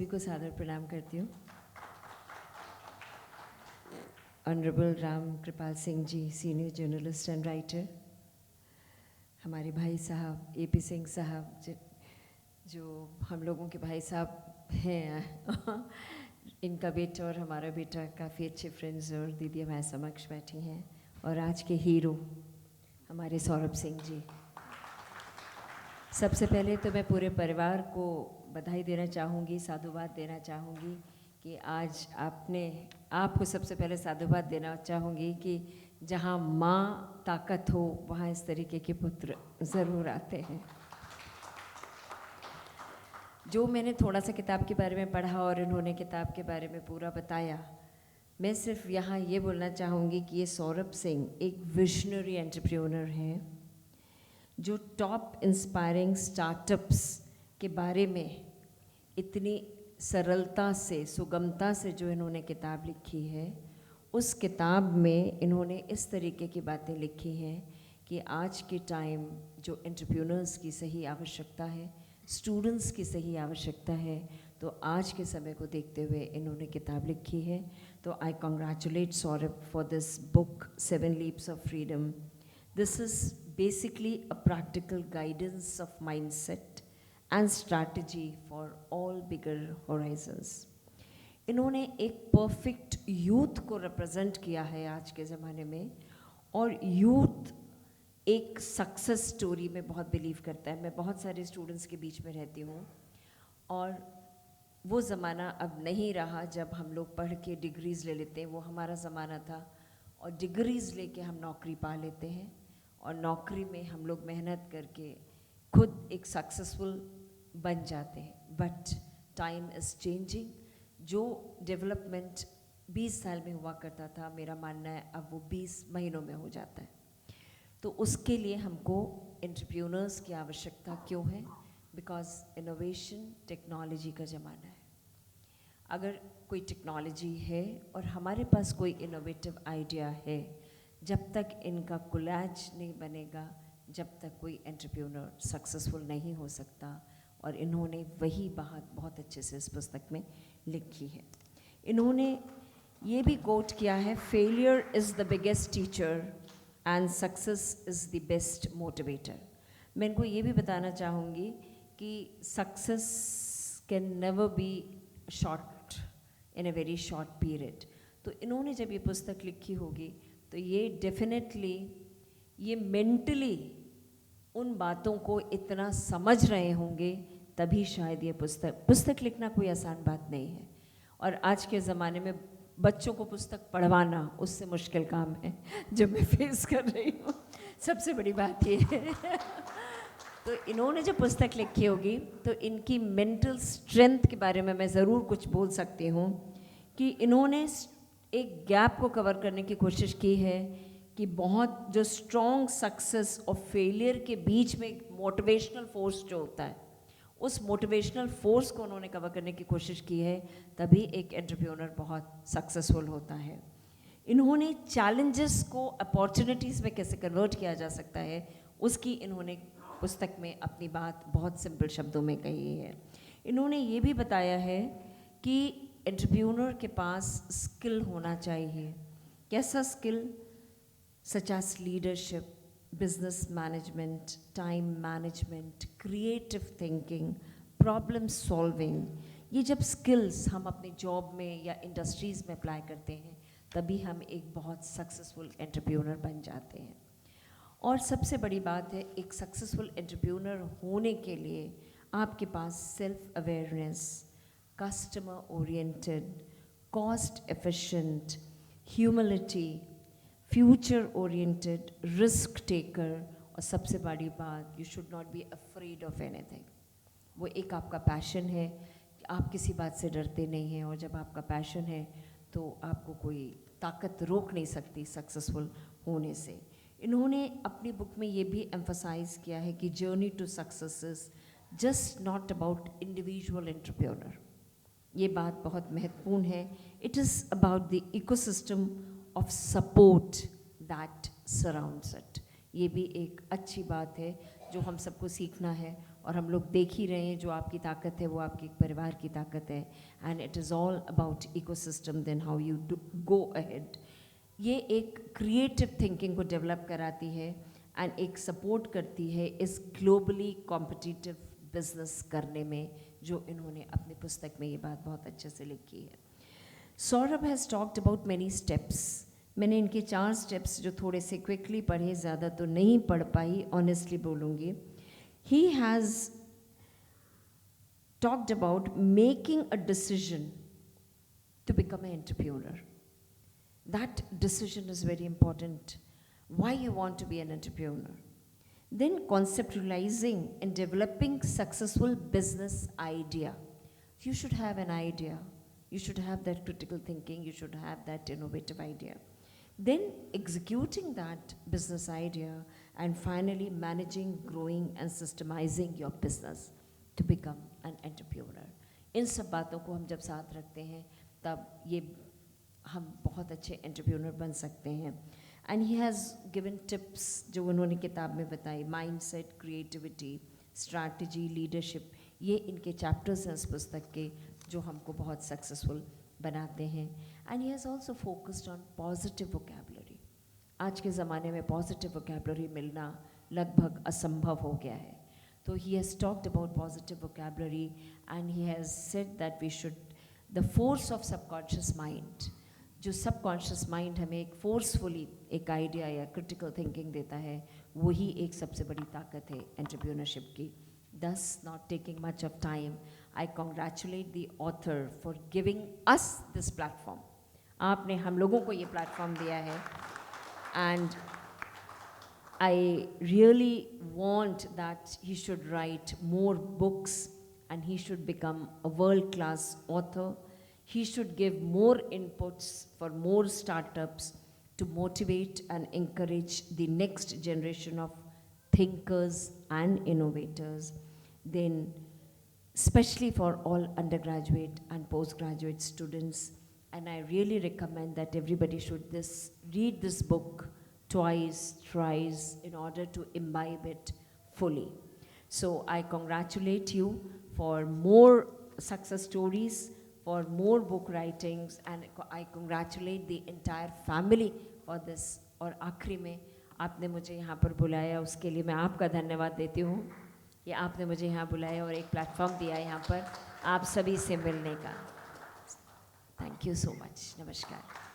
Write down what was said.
सभी को सादर प्रणाम करती हूँ। Honourable Ram Kripal Singh ji, senior journalist and writer, हमारे भाई साहब एपी सिंह साहब जो हम लोगों के भाई साहब हैं इनका बेटा और हमारा बेटा काफ़ी अच्छे फ्रेंड्स, और दीदी हमारे समक्ष बैठी हैं, और आज के हीरो हमारे सौरभ सिंह जी। सबसे पहले तो मैं पूरे परिवार को बधाई देना चाहूँगी, साधुवाद देना चाहूँगी कि आज आपको सबसे पहले साधुवाद देना चाहूँगी कि जहाँ माँ ताकत हो वहाँ इस तरीके के पुत्र ज़रूर आते हैं। जो मैंने थोड़ा सा किताब के बारे में पढ़ा और इन्होंने किताब के बारे में पूरा बताया, मैं सिर्फ यहाँ ये बोलना चाहूँगी कि ये सौरभ सिंह एक विजनरी एंटरप्रेन्योर हैं जो टॉप इंस्पायरिंग स्टार्टअप्स के बारे में इतनी सरलता से, सुगमता से जो इन्होंने किताब लिखी है, उस किताब में इन्होंने इस तरीके की बातें लिखी हैं कि आज के टाइम जो एंटरप्रेन्योर्स की सही आवश्यकता है, स्टूडेंट्स की सही आवश्यकता है, तो आज के समय को देखते हुए इन्होंने किताब लिखी है। तो I congratulate Saurabh for this book 7 Leaps of Freedom. This is basically a practical guidance of mindset and strategy for all bigger horizons. इन्होंने एक परफेक्ट यूथ को रिप्रेजेंट किया है आज के ज़माने में, और यूथ एक सक्सेस स्टोरी में बहुत बिलीव करता है। मैं बहुत सारे स्टूडेंट्स के बीच में रहती हूँ, और वो ज़माना अब नहीं रहा जब हम लोग पढ़ के डिग्रीज़ ले लेते हैं। वो हमारा ज़माना था, और डिग्रीज़ लेके हम नौकरी पा लेते हैं, और नौकरी में हम लोग मेहनत करके खुद एक सक्सेसफुल बन जाते हैं। But time is changing. जो डेवलपमेंट 20 साल में हुआ करता था, मेरा मानना है अब वो 20 महीनों में हो जाता है। तो उसके लिए हमको एंटरप्रेन्योर्स की आवश्यकता क्यों है? बिकॉज इनोवेशन टेक्नोलॉजी का ज़माना है। अगर कोई टेक्नोलॉजी है और हमारे पास कोई इनोवेटिव आइडिया है, जब तक इनका कोलैज नहीं बनेगा, जब तक कोई एंटरप्रेन्योर सक्सेसफुल नहीं हो सकता। और इन्होंने वही बात बहुत अच्छे से इस पुस्तक में लिखी है। इन्होंने ये भी कोट किया है, failure is the biggest teacher and success is the best motivator. मैं इनको ये भी बताना चाहूँगी कि success can never be short in a very short period. तो इन्होंने जब ये पुस्तक लिखी होगी तो ये डेफिनेटली ये मेंटली उन बातों को इतना समझ रहे होंगे, तभी शायद ये पुस्तक लिखना कोई आसान बात नहीं है। और आज के ज़माने में बच्चों को पुस्तक पढ़वाना उससे मुश्किल काम है जो मैं फेस कर रही हूँ। सबसे बड़ी बात ये है तो इन्होंने जो पुस्तक लिखी होगी, तो इनकी मेंटल स्ट्रेंथ के बारे में मैं ज़रूर कुछ बोल सकती हूँ कि इन्होंने एक गैप को कवर करने की कोशिश की है कि बहुत जो स्ट्रॉन्ग सक्सेस और फेलियर के बीच में एक मोटिवेशनल फोर्स जो होता है, उस मोटिवेशनल फोर्स को उन्होंने कवर करने की कोशिश की है, तभी एक एंटरप्रेन्योर बहुत सक्सेसफुल होता है। इन्होंने चैलेंजेस को अपॉर्चुनिटीज़ में कैसे कन्वर्ट किया जा सकता है, उसकी इन्होंने पुस्तक में अपनी बात बहुत सिंपल शब्दों में कही है। इन्होंने ये भी बताया है कि एंटरप्रेन्योर के पास स्किल होना चाहिए। कैसा skill? Such as leadership, business management, time management, creative thinking, problem solving. ये जब स्किल्स हम अपने जॉब में या इंडस्ट्रीज़ में अप्लाई करते हैं, तभी हम एक बहुत सक्सेसफुल एंटरप्रेन्योर बन जाते हैं। और सबसे बड़ी बात है, एक सक्सेसफुल एंटरप्रेन्योर होने के लिए आपके पास self awareness, customer oriented, cost efficient, humility, future oriented, risk taker, और सबसे बड़ी बात, you should not be afraid of anything. वो एक आपका पैशन है कि आप किसी बात से डरते नहीं हैं, और जब आपका पैशन है तो आपको कोई ताकत रोक नहीं सकती सक्सेसफुल होने से। इन्होंने अपनी बुक में ये भी एम्फसाइज़ किया है कि journey to success is just not about individual entrepreneur. ये बात बहुत महत्वपूर्ण है। It is about the ecosystem of support that surrounds it. ये भी एक अच्छी बात है जो हम सबको सीखना है, और हम लोग देख ही रहे हैं जो आपकी ताकत है वो आपके परिवार की ताकत है, and it is all about ecosystem, then how you go ahead. ये एक क्रिएटिव थिंकिंग को डेवलप कराती है एंड एक सपोर्ट करती है इस ग्लोबली कॉम्पिटिटिव बिजनेस करने में, जो इन्होंने अपनी पुस्तक में ये बात बहुत अच्छे से लिखी है। Saurabh has talked about many steps. मैंने इनके 4 स्टेप्स जो थोड़े से क्विकली पढ़े, ज़्यादा तो नहीं पढ़ पाई, ऑनेस्टली बोलूँगी। He has talked about making a decision to become an entrepreneur. That decision is very important. Why you want to be an entrepreneur. Then conceptualizing and developing successful business idea. You should have an idea. You should have that critical thinking. You should have that innovative idea. Then executing that business idea, and finally managing, growing and systemizing your business to become an entrepreneur. इन सब बातों को हम जब साथ रखते हैं तब ये हम बहुत अच्छे एंटरप्रेन्योर बन सकते हैं। And he has given tips जो उन्होंने किताब में बताई, माइंडसेट, क्रिएटिविटी, स्ट्रैटेजी, लीडरशिप, ये इनके चैप्टर्स हैं इस पुस्तक के जो हमको बहुत सक्सेसफुल बनाते हैं। And he has also focused on positive vocabulary. आज के ज़माने में पॉजिटिव वोकैबुलरी मिलना लगभग असंभव हो गया है, तो he has talked about positive vocabulary and he has said that we should the force of subconscious mind. जो सबकॉन्शियस माइंड हमें एक फोर्सफुली एक आइडिया या क्रिटिकल थिंकिंग देता है, वही एक सबसे बड़ी ताकत है एंटरप्रेन्योरशिप की। Thus, not taking much of time, I congratulate the author for giving us this platform. आपने हम लोगों को ये प्लेटफॉर्म दिया है, and I really want that he should write more books and he should become a world-class author. He should give more inputs for more startups to motivate and encourage the next generation of thinkers and innovators. Then especially for all undergraduate and postgraduate students, and I really recommend that everybody should read this book twice, thrice in order to imbibe it fully. So I congratulate you for more success stories, for more book writings, and I congratulate the entire family for this. और आखिरी में आपने मुझे यहाँ पर बुलाया, उसके लिए मैं आपका धन्यवाद देती हूँ कि आपने मुझे यहाँ बुलाया और एक प्लेटफॉर्म दिया यहाँ पर आप सभी से मिलने का। Thank you so much. नमस्कार।